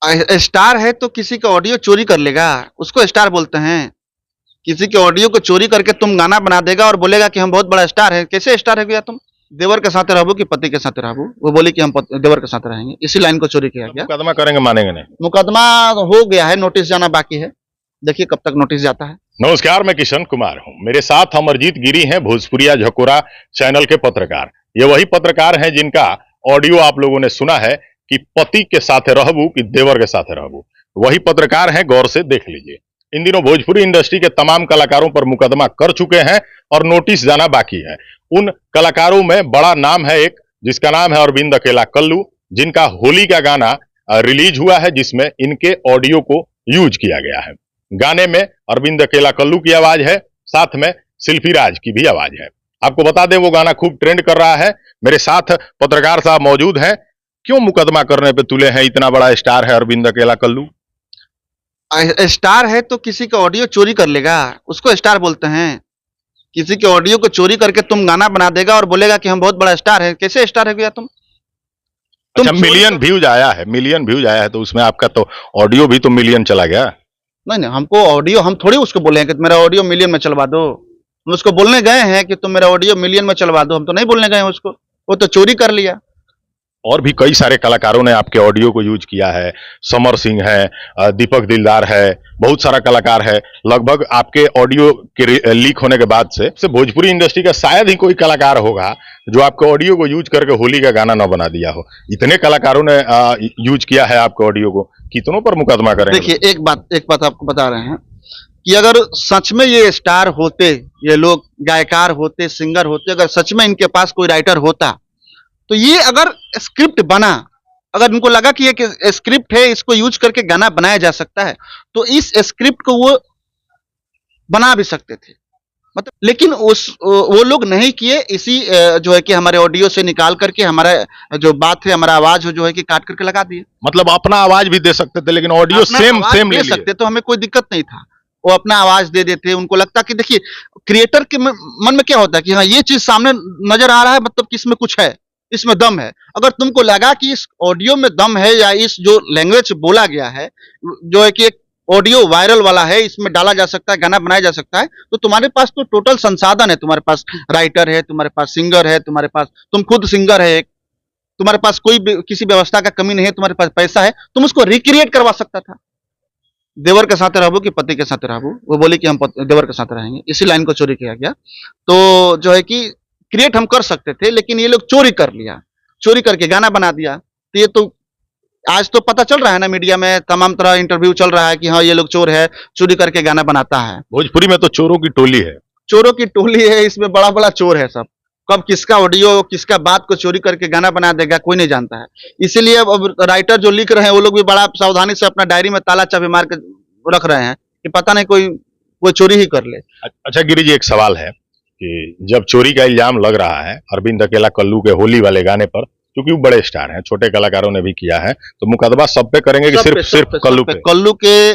Star है तो किसी का ऑडियो चोरी कर लेगा, उसको स्टार बोलते हैं। किसी के ऑडियो को चोरी करके तुम गाना बना देगा और बोलेगा कि हम बहुत बड़ा स्टार है। कैसे स्टार है गया तुम? देवर के साथ रहबो कि पति के साथ रहबो? वो बोली कि हम देवर के साथ रहेंगे, इसी लाइन को चोरी किया गया। मुकदमा करेंगे, मानेंगे नहीं? मुकदमा हो गया है, नोटिस जाना बाकी है, देखिए कब तक नोटिस जाता है। नमस्कार, मैं किशन कुमार हूं। मेरे साथ अमरजीत गिरी हैं, भोजपुरिया झकोरा चैनल के पत्रकार। ये वही पत्रकार हैं जिनका ऑडियो आप लोगों ने सुना है कि पति के साथ रहबू कि देवर के साथ रहबू। वही पत्रकार हैं, गौर से देख लीजिए। इन दिनों भोजपुरी इंडस्ट्री के तमाम कलाकारों पर मुकदमा कर चुके हैं और नोटिस जाना बाकी है। उन कलाकारों में बड़ा नाम है एक, जिसका नाम है अरविंद अकेला कल्लू, जिनका होली का गाना रिलीज हुआ है, जिसमें इनके ऑडियो को यूज किया गया है। गाने में अरविंद अकेला कल्लू की आवाज है, साथ में शिल्पी राज की भी आवाज है। आपको बता दें, वो गाना खूब ट्रेंड कर रहा है। मेरे साथ पत्रकार साहब मौजूद हैं। क्यों मुकदमा करने पे तुले हैं? इतना बड़ा स्टार है अरविंद अकेला कल्लू। स्टार है तो किसी का ऑडियो चोरी कर लेगा, उसको स्टार बोलते हैं। किसी के ऑडियो को चोरी करके तुम गाना बना देगा और बोलेगा कि हम बहुत बड़ा स्टार है। कैसे स्टार है गया तुम? अच्छा, मिलियन व्यूज आया है, मिलियन व्यूज आया है, तो उसमें आपका तो ऑडियो भी तो मिलियन चला गया। नहीं नहीं, हमको ऑडियो, हम थोड़ी उसको बोले हैं कि मेरा ऑडियो मिलियन में चलवा दो। हम उसको बोलने गए हैं कि तुम मेरा ऑडियो मिलियन में चलवा दो, हम तो नहीं बोलने गए हैं उसको, वो तो चोरी कर लिया। और भी कई सारे कलाकारों ने आपके ऑडियो को यूज किया है। समर सिंह है, दीपक दिलदार है, बहुत सारा कलाकार है। लगभग आपके ऑडियो के लीक होने के बाद से भोजपुरी इंडस्ट्री का शायद ही कोई कलाकार होगा जो आपके ऑडियो को यूज करके होली का गाना न बना दिया हो। इतने कलाकारों ने यूज किया है आपके ऑडियो को, कितनों पर मुकदमा करेंगे? देखिए, एक बात आपको बता रहे हैं कि अगर सच में ये स्टार होते, ये लोग गायकार होते, सिंगर होते, अगर सच में इनके पास कोई राइटर होता, तो ये अगर स्क्रिप्ट बना, अगर उनको लगा कि एक स्क्रिप्ट है, इसको यूज करके गाना बनाया जा सकता है, तो इस स्क्रिप्ट को वो बना भी सकते थे। मतलब लेकिन वो लोग नहीं किए। इसी जो है कि हमारे ऑडियो से निकाल करके हमारा जो बात है, हमारा आवाज जो है कि काट करके लगा दिए। मतलब अपना आवाज भी दे सकते थे, लेकिन ऑडियो सेम ले सकते तो हमें कोई दिक्कत नहीं था। वो अपना आवाज दे देते। उनको लगता कि देखिए, क्रिएटर के मन में क्या होता है कि हाँ, ये चीज सामने नजर आ रहा है, मतलब कि इसमें कुछ है, इसमें दम है। अगर तुमको लगा कि इस ऑडियो में दम है, या इस जो लैंग्वेज बोला गया है जो है कि एक ऑडियो वायरल वाला है, इसमें डाला जा सकता है, गाना बनाया जा सकता है, तो तुम्हारे पास तो टोटल संसाधन है। तुम्हारे पास राइटर है, तुम्हारे पास सिंगर है, तुम्हारे पास, तुम खुद सिंगर है, तुम्हारे पास कोई किसी व्यवस्था का कमी नहीं है, तुम्हारे पास पैसा है, तुम उसको रिक्रिएट करवा सकता था। देवर के साथ रहबो कि पति के साथ रहबो? वो बोली कि हम देवर के साथ रहेंगे, इसी लाइन को चोरी किया गया। तो जो है कि क्रिएट हम कर सकते थे, लेकिन ये लोग चोरी कर लिया, चोरी करके गाना बना दिया। तो ये तो आज तो पता चल रहा है ना, मीडिया में तमाम तरह इंटरव्यू चल रहा है कि हाँ, ये लोग चोर है, चोरी करके गाना बनाता है। भोजपुरी में तो चोरों की टोली है, चोरों की टोली है, इसमें बड़ा बड़ा चोर है सब। कब किसका ऑडियो, किसका बात को चोरी करके गाना बना देगा, कोई नहीं जानता है। इसीलिए अब राइटर जो लिख रहे हैं, वो लोग भी बड़ा सावधानी से अपना डायरी में ताला चाबी मार के रख रहे हैं कि पता नहीं कोई चोरी ही कर ले। अच्छा गिरी जी, एक सवाल है कि जब चोरी का इल्जाम लग रहा है अरविंद अकेला कल्लू के होली वाले गाने पर, क्योंकि वो बड़े स्टार हैं, छोटे कलाकारों ने भी किया है, तो मुकदमा सब पे करेंगे कि सिर्फ कल्लू पे?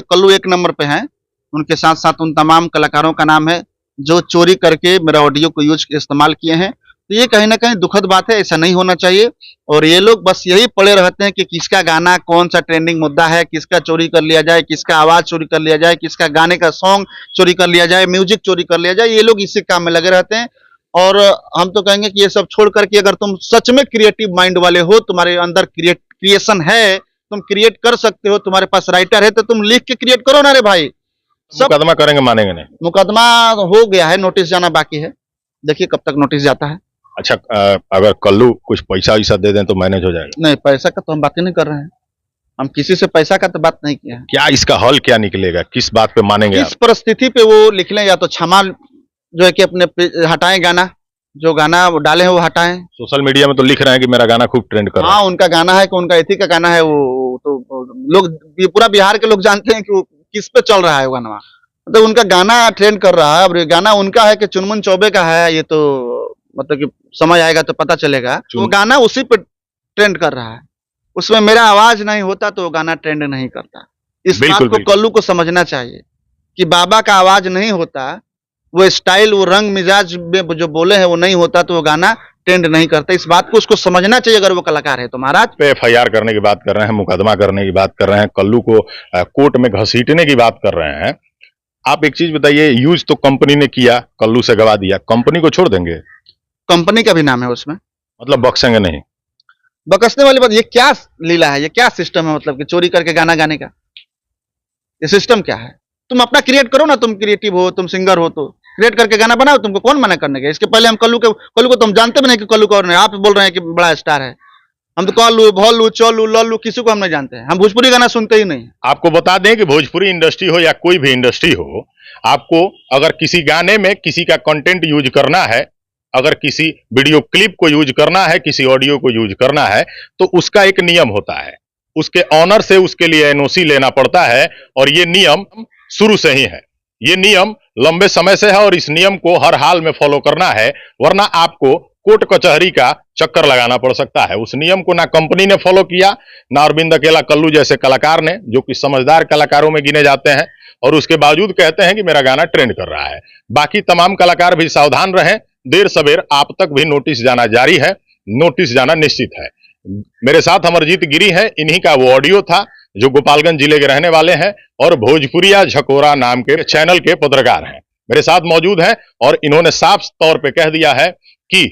कल्लू एक नंबर पे हैं। उनके साथ साथ उन तमाम कलाकारों का नाम है जो चोरी करके मेरा ऑडियो को इस्तेमाल किए हैं। तो ये कहीं ना कहीं दुखद बात है, ऐसा नहीं होना चाहिए। और ये लोग बस यही पड़े रहते हैं कि किसका गाना, कौन सा ट्रेंडिंग मुद्दा है, किसका चोरी कर लिया जाए, किसका आवाज चोरी कर लिया जाए, किसका गाने का सॉन्ग चोरी कर लिया जाए, म्यूजिक चोरी कर लिया जाए। ये लोग इसी काम में लगे रहते हैं। और हम तो कहेंगे कि ये सब छोड़ करके अगर तुम सच में क्रिएटिव माइंड वाले हो, तुम्हारे अंदर क्रिएशन है, तुम क्रिएट कर सकते हो, तुम्हारे पास राइटर है, तो तुम लिख के क्रिएट करो ना रे भाई। मुकदमा करेंगे, मानेंगे नहीं? मुकदमा हो गया है, नोटिस जाना बाकी है, देखिए कब तक नोटिस जाता है। अच्छा, अगर कल्लू कुछ पैसा वैसा दे दें तो मैनेज हो जाएगा? नहीं, पैसा का तो हम बात ही नहीं कर रहे हैं। हम किसी से पैसा का तो बात नहीं किया है। क्या इसका हल क्या निकलेगा? किस बात पे मानेंगे? इस परिस्थिति पे वो लिख लें, या तो क्षमा जो है कि अपने हटाएं गाना, जो गाना वो डाले हैं वो हटाएं। सोशल मीडिया में तो लिख रहे हैं कि मेरा गाना खूब ट्रेंड कर रहा है। हाँ, उनका गाना है कि उनका इथी का गाना है, वो तो लोग, पूरा बिहार के लोग जानते हैं कि वो किस पे चल रहा है वो गाना। मतलब उनका गाना ट्रेंड कर रहा है। अब ये गाना उनका है कि चुनमुन चौबे का है, ये तो मतलब कि समय आएगा तो पता चलेगा। वो गाना उसी पे ट्रेंड कर रहा है, उसमें मेरा आवाज नहीं होता तो वो गाना ट्रेंड नहीं करता। इस बात को कल्लू को समझना चाहिए कि बाबा का आवाज नहीं होता, वो स्टाइल, वो रंग मिजाज में जो बोले हैं वो नहीं होता, तो वो गाना ट्रेंड नहीं करते। इस बात को उसको समझना चाहिए अगर वो कलाकार है तो महाराज। पे एफआईआर करने की बात कर रहे हैं, मुकदमा करने की बात कर रहे हैं, कल्लू को कोर्ट में घसीटने की बात कर रहे हैं। आप एक चीज बताइए, यूज तो कंपनी ने किया, कल्लू से गवा दिया, कंपनी को छोड़ देंगे? कंपनी का भी नाम है उसमें, मतलब बख्शेंगे नहीं? बकसने वाली बात, ये क्या लीला है, ये क्या सिस्टम है, मतलब कि चोरी करके गाना गाने का ये सिस्टम क्या है? तुम अपना क्रिएट करो ना, तुम क्रिएटिव हो, तुम सिंगर हो तो क्रिएट करके गाना बनाओ, तुमको कौन मना करने का? इसके पहले हम कल्लू को तो हम जानते भी नहीं कि कल्लू कौन है। आप बोल रहे हैं कि बड़ा स्टार है, हम तो कल्लू भोलू चोलू लल्लू किसी को हम नहीं जानते हैं, हम भोजपुरी गाना सुनते ही नहीं। आपको बता दें कि भोजपुरी इंडस्ट्री हो या कोई भी इंडस्ट्री हो, आपको अगर किसी गाने में किसी का कंटेंट यूज करना है, अगर किसी वीडियो क्लिप को यूज करना है, किसी ऑडियो को यूज करना है, तो उसका एक नियम होता है, उसके ऑनर से उसके लिए एनओसी लेना पड़ता है। और ये नियम शुरू से ही है, ये नियम लंबे समय से है और इस नियम को हर हाल में फॉलो करना है, वरना आपको कोर्ट कचहरी का चक्कर लगाना पड़ सकता है। उस नियम को ना कंपनी ने फॉलो किया, ना अरविंद अकेला कल्लू जैसे कलाकार ने, जो कि समझदार कलाकारों में गिने जाते हैं, और उसके बावजूद कहते हैं कि मेरा गाना ट्रेंड कर रहा है। बाकी तमाम कलाकार भी सावधान रहें, देर सवेर आप तक भी नोटिस जाना जारी है, नोटिस जाना निश्चित है। मेरे साथ अमरजीत गिरी है, इन्हीं का वो ऑडियो था, जो गोपालगंज जिले के रहने वाले हैं और भोजपुरिया झकोरा नाम के चैनल के पत्रकार हैं, मेरे साथ मौजूद हैं। और इन्होंने साफ तौर पे कह दिया है कि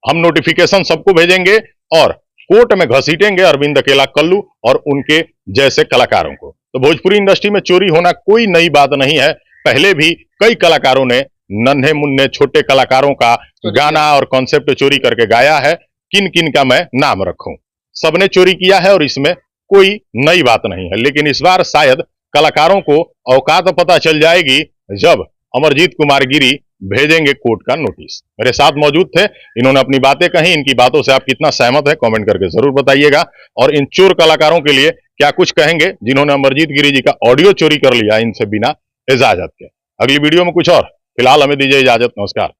हम नोटिफिकेशन सबको भेजेंगे और कोर्ट में घसीटेंगे अरविंद अकेला कल्लू और उनके जैसे कलाकारों को। तो भोजपुरी इंडस्ट्री में चोरी होना कोई नई बात नहीं है, पहले भी कई कलाकारों ने, नन्हे मुन्ने छोटे कलाकारों का गाना और कॉन्सेप्ट चोरी करके गाया है। किन किन का मैं नाम रखूं, सबने चोरी किया है और इसमें कोई नई बात नहीं है। लेकिन इस बार शायद कलाकारों को औकात पता चल जाएगी जब अमरजीत कुमार गिरी भेजेंगे कोर्ट का नोटिस। मेरे साथ मौजूद थे, इन्होंने अपनी बातें कही, इनकी बातों से आप कितना सहमत है कमेंट करके जरूर बताइएगा। और इन चोर कलाकारों के लिए क्या कुछ कहेंगे जिन्होंने अमरजीत गिरी जी का ऑडियो चोरी कर लिया इनसे बिना इजाजत के। अगली वीडियो में कुछ और, फिलहाल हमें दीजिए इजाजत, नमस्कार।